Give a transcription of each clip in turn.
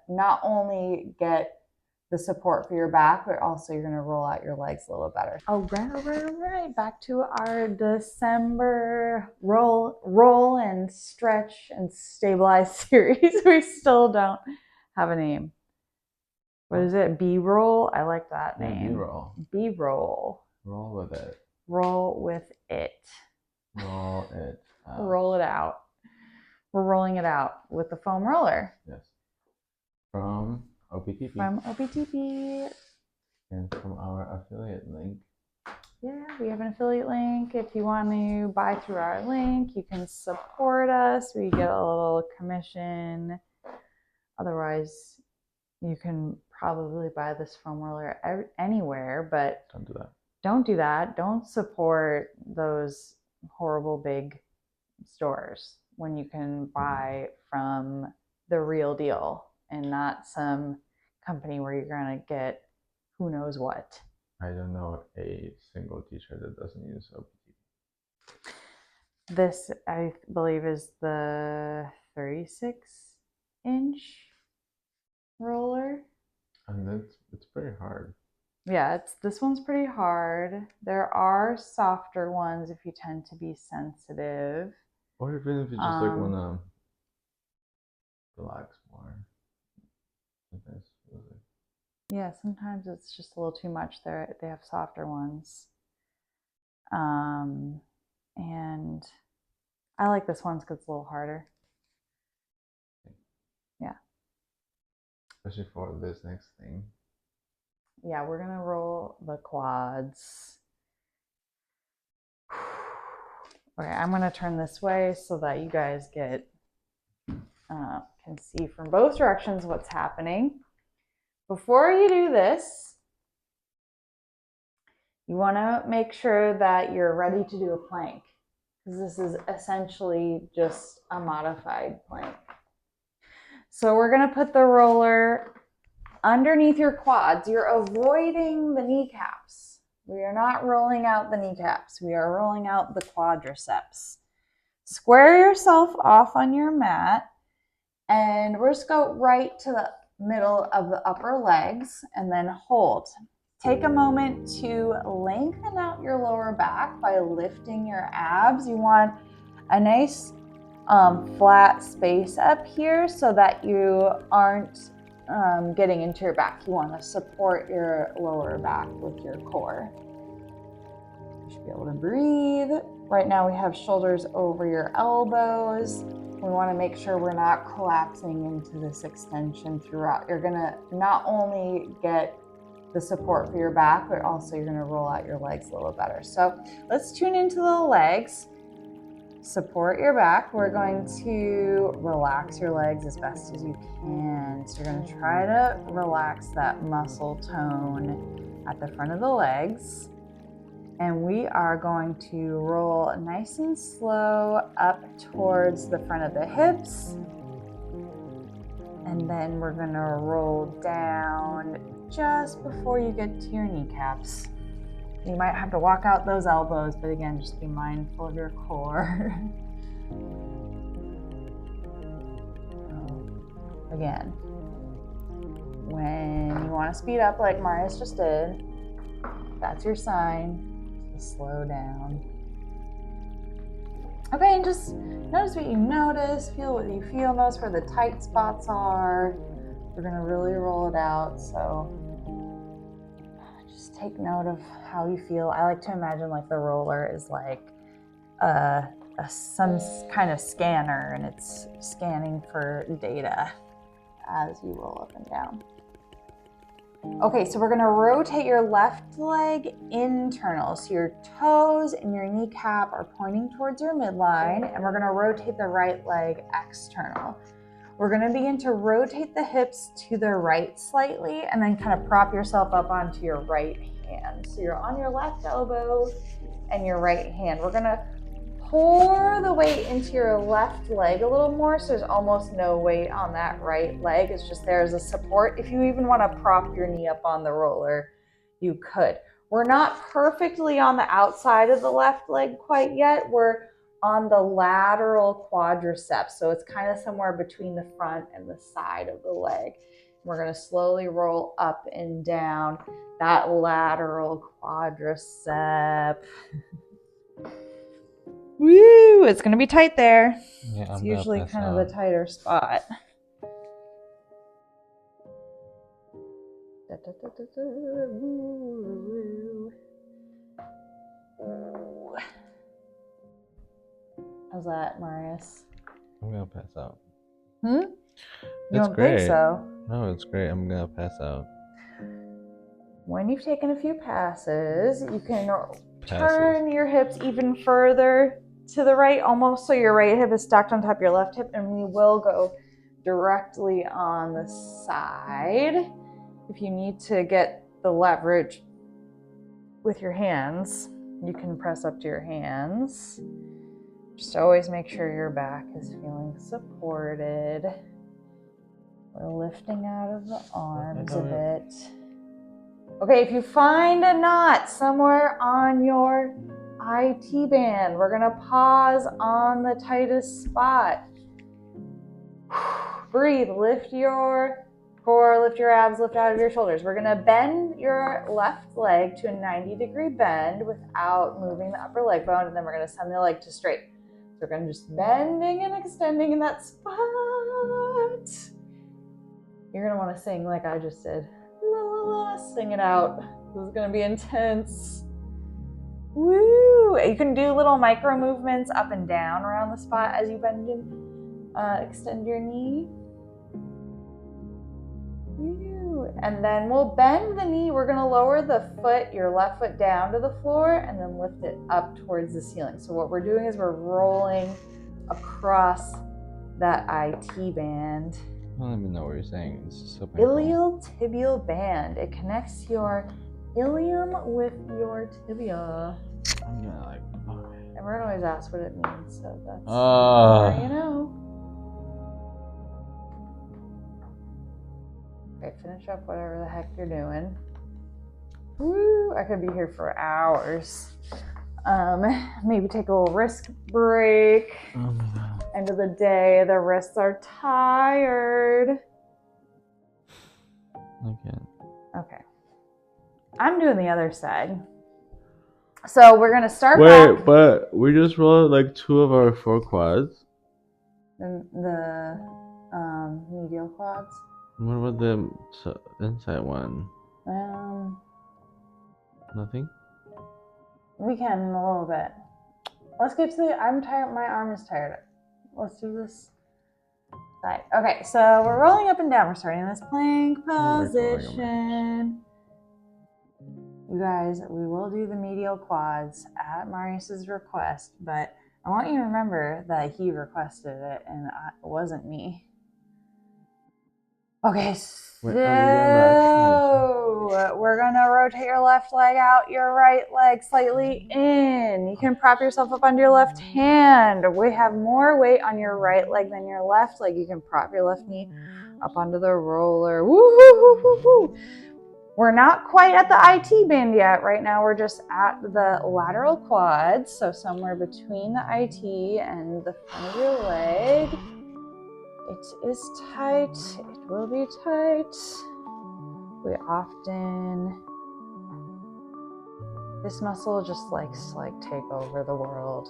not only get the support for your back, but also you're going to roll out your legs a little better. All right. Back to our December roll and stretch and stabilize series. We still don't have a name. What is it? B-roll? I like that name. B-roll. B-roll. Roll with it. Roll with it. Roll it out. Roll it out. We're rolling it out with the foam roller. Yes. From OPTP. From OPTP. And from our affiliate link. Yeah, we have an affiliate link. If you want to buy through our link, you can support us. We get a little commission. Otherwise, you can probably buy this foam roller anywhere, but don't do that. Don't do that. Don't support those horrible big stores when you can buy from the real deal and not some company where you're going to get who knows what. I don't know a single t-shirt that doesn't use OPTP. This, I believe, is the 36-inch roller. And it's pretty hard. Yeah, this one's pretty hard. There are softer ones if you tend to be sensitive. Or even if you just like wanna relax more. Yeah, sometimes it's just a little too much. They have softer ones. And I like this one because it's a little harder. Yeah. Especially for this next thing. Yeah, we're gonna roll the quads. Okay, I'm gonna turn this way so that you guys can see from both directions what's happening. Before you do this, you want to make sure that you're ready to do a plank, because this is essentially just a modified plank. So we're going to put the roller underneath your quads. You're avoiding the kneecaps. We are not rolling out the kneecaps. We are rolling out the quadriceps. Square yourself off on your mat, and we're just go right to the middle of the upper legs and then hold. Take a moment to lengthen out your lower back by lifting your abs. You want a nice flat space up here so that you aren't getting into your back. You want to support your lower back with your core. You should be able to breathe. Right now we have shoulders over your elbows. We want to make sure we're not collapsing into this extension throughout. You're going to not only get the support for your back, but also you're going to roll out your legs a little better. So let's tune into the legs. Support your back. We're going to relax your legs as best as you can. So you're going to try to relax that muscle tone at the front of the legs. And we are going to roll nice and slow up towards the front of the hips. And then we're going to roll down just before you get to your kneecaps. You might have to walk out those elbows, but again, just be mindful of your core. Again, when you want to speed up like Marius just did, that's your sign. Slow down. Okay, and just notice what you notice, feel what you feel, notice where the tight spots are. We're gonna really roll it out, so just take note of how you feel. I like to imagine like the roller is like some kind of scanner, and it's scanning for data as you roll up and down. Okay, so we're gonna rotate your left leg internal. So your toes and your kneecap are pointing towards your midline, and we're gonna rotate the right leg external. We're gonna begin to rotate the hips to the right slightly, and then kind of prop yourself up onto your right hand. So you're on your left elbow and your right hand. We're gonna pour the weight into your left leg a little more, so there's almost no weight on that right leg. It's just there as a support. If you even want to prop your knee up on the roller, you could. We're not perfectly on the outside of the left leg quite yet. We're on the lateral quadriceps. So it's kind of somewhere between the front and the side of the leg. We're going to slowly roll up and down that lateral quadricep. Woo! It's going to be tight there. Yeah, it's usually kind of the tighter spot. How's that, Marius? I'm gonna pass out. You It's don't great. think so? No, it's great. I'm gonna pass out. When you've taken a few passes, you can turn your hips even further to the right, almost so your right hip is stacked on top of your left hip, and we will go directly on the side. If you need to get the leverage with your hands, you can press up to your hands. Just always make sure your back is feeling supported. We're lifting out of the arms a bit. Okay, if you find a knot somewhere on your IT band, we're gonna pause on the tightest spot. Breathe, lift your core, lift your abs, lift out of your shoulders. We're gonna bend your left leg to a 90-degree bend without moving the upper leg bone, and then we're gonna send the leg to straight. So we're gonna just bending and extending in that spot. You're gonna wanna sing like I just did. La, la, la. Sing it out. This is gonna be intense. Woo! You can do little micro movements up and down around the spot as you bend and extend your knee. Woo! And then we'll bend the knee. We're gonna lower the foot, your left foot down to the floor, and then lift it up towards the ceiling. So what we're doing is we're rolling across that IT band. I don't even know what you're saying. It's just so painful. Iliotibial band. It connects your ilium with your tibia. I'm gonna like. Okay. Everyone always asks what it means, so that's more you know. Okay, finish up whatever the heck you're doing. Woo! I could be here for hours. Maybe take a little wrist break. Oh my god. End of the day, the wrists are tired. I can't. Okay. I'm doing the other side. So we're gonna start back. Wait, but we just rolled like 2 of our 4 quads. The medial quads. What about the inside one? Nothing? We can in a little bit. Let's get to the, I'm tired, my arm is tired. Let's do this side. Okay, so we're rolling up and down. We're starting in this plank position. You guys, we will do the medial quads at Marius's request, but I want you to remember that he requested it and it wasn't me. Okay, so we're gonna rotate your left leg out, your right leg slightly in. You can prop yourself up onto your left hand. We have more weight on your right leg than your left leg. You can prop your left knee up onto the roller. Woo, woo, woo, woo, woo. We're not quite at the IT band yet. Right now we're just at the lateral quads, so somewhere between the IT and the front of your leg. It is tight. It will be tight. We often, this muscle just likes to take over the world.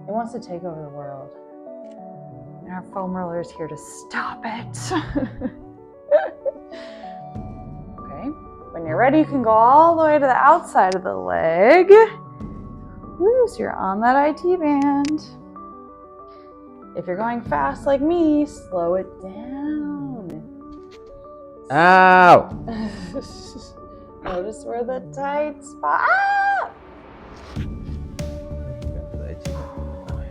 It wants to take over the world. And our foam roller is here to stop it. Okay, when you're ready, you can go all the way to the outside of the leg. Woo, so you're on that IT band. If you're going fast like me, slow it down. Ow! Notice where the tight spot. Ah!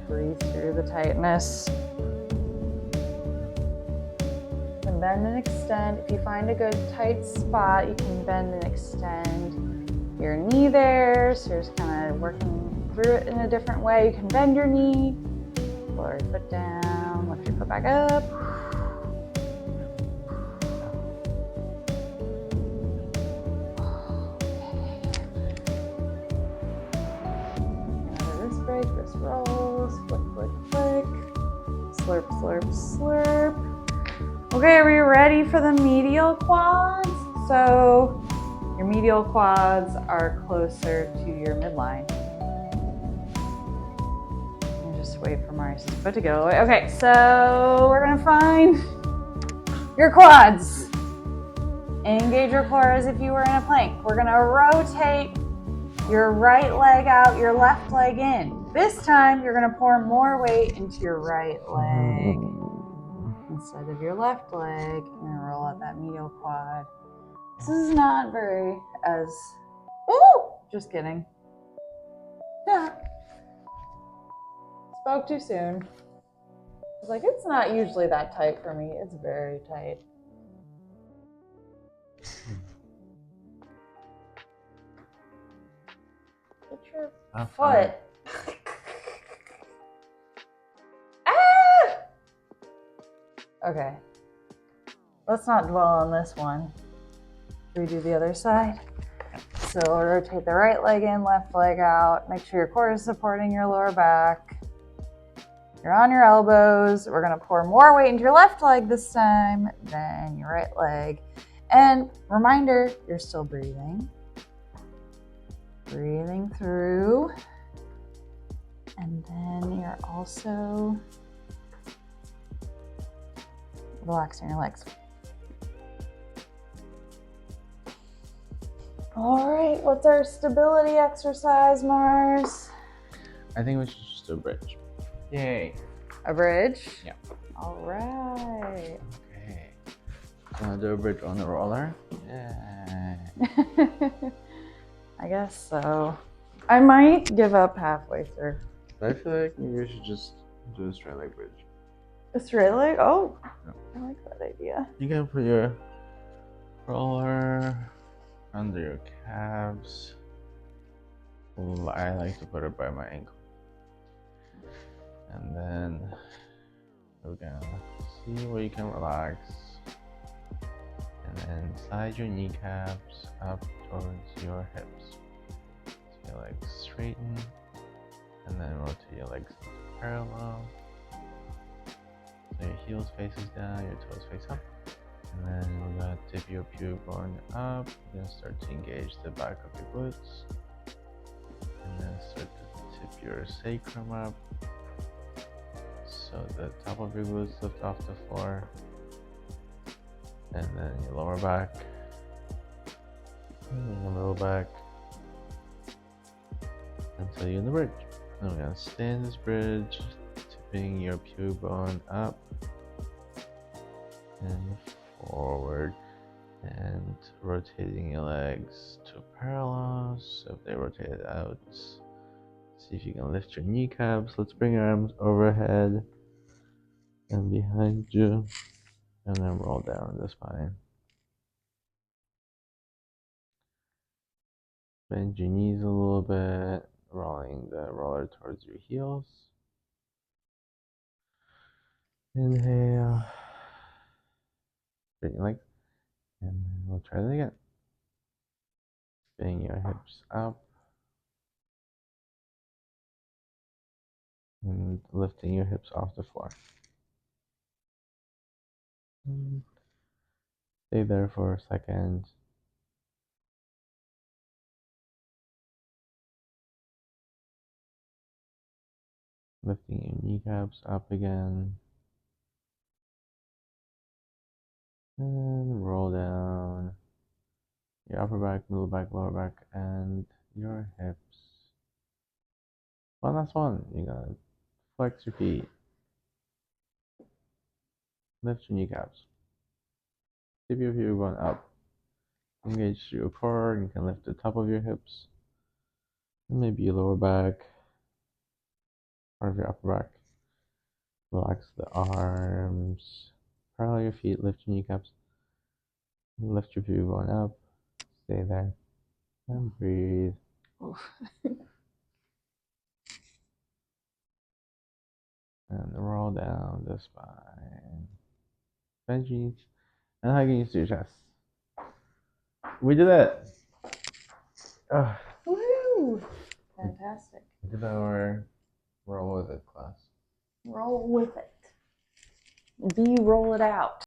Breathe through the tightness. And bend and extend. If you find a good tight spot, you can bend and extend your knee there. So you're just kind of working through it in a different way. You can bend your knee. Lower your foot down, lift your foot back up. Okay. Wrist break, wrist rolls. Okay, are we ready for the medial quads? So your medial quads are closer to your midline. Just wait for Marius' foot to go away. Okay, so we're gonna find your quads. Engage your core as if you were in a plank. We're gonna rotate your right leg out, your left leg in. This time, you're gonna pour more weight into your right leg instead of your left leg. You're gonna roll out that medial quad. This is not very as, ooh, just kidding. Yeah. Spoke too soon. I was like, it's not usually that tight for me. It's very tight. Get your foot. Ah! Okay. Let's not dwell on this one. Should we do the other side? So rotate the right leg in, left leg out. Make sure your core is supporting your lower back. You're on your elbows. We're gonna pour more weight into your left leg this time than your right leg. And reminder, you're still breathing. Breathing through. And then you're also relaxing your legs. All right, what's our stability exercise, Mars? I think we should just do a bridge. Yay. A bridge? Yeah. All right. Okay. Gonna do a bridge on the roller? Yeah. I guess so. I might give up halfway through. But I feel like maybe we should just do a straight leg bridge. A straight leg? Oh, No. I like that idea. You can put your roller under your calves. I like to put it by my ankle. And then we're gonna see where you can relax. And then slide your kneecaps up towards your hips. So your legs straighten. And then rotate your legs parallel. So your heels faces down, your toes face up. And then we're gonna tip your pubic bone up. You're gonna start to engage the back of your glutes. And then start to tip your sacrum up. So the top of your glutes lift off the floor. And then your lower back. And then your middle back. Until you're in the bridge. And we're gonna stay in this bridge, tipping your pubic bone up and forward. And rotating your legs to parallel. So if they rotate out, see if you can lift your kneecaps. Let's bring your arms overhead and behind you, and then roll down the spine. Bend your knees a little bit, rolling the roller towards your heels. Inhale, straighten your legs, and then we'll try that again. Bring your hips up and lifting your hips off the floor. Stay there for a second. Lifting your kneecaps up again. And roll down your upper back, middle back, lower back, and your hips. One last one. You're gonna flex your feet. Lift your kneecaps. Tip your pubic bone up. Engage your core. You can lift the top of your hips. And maybe your lower back. Part of your upper back. Relax the arms. Parallel your feet. Lift your kneecaps. Lift your pubic bone up. Stay there. And breathe. And roll down the spine. Bend your knees. And hug into your chest. We did it! Woo! Fantastic. We did our roll with it class. Roll with it. Roll it out.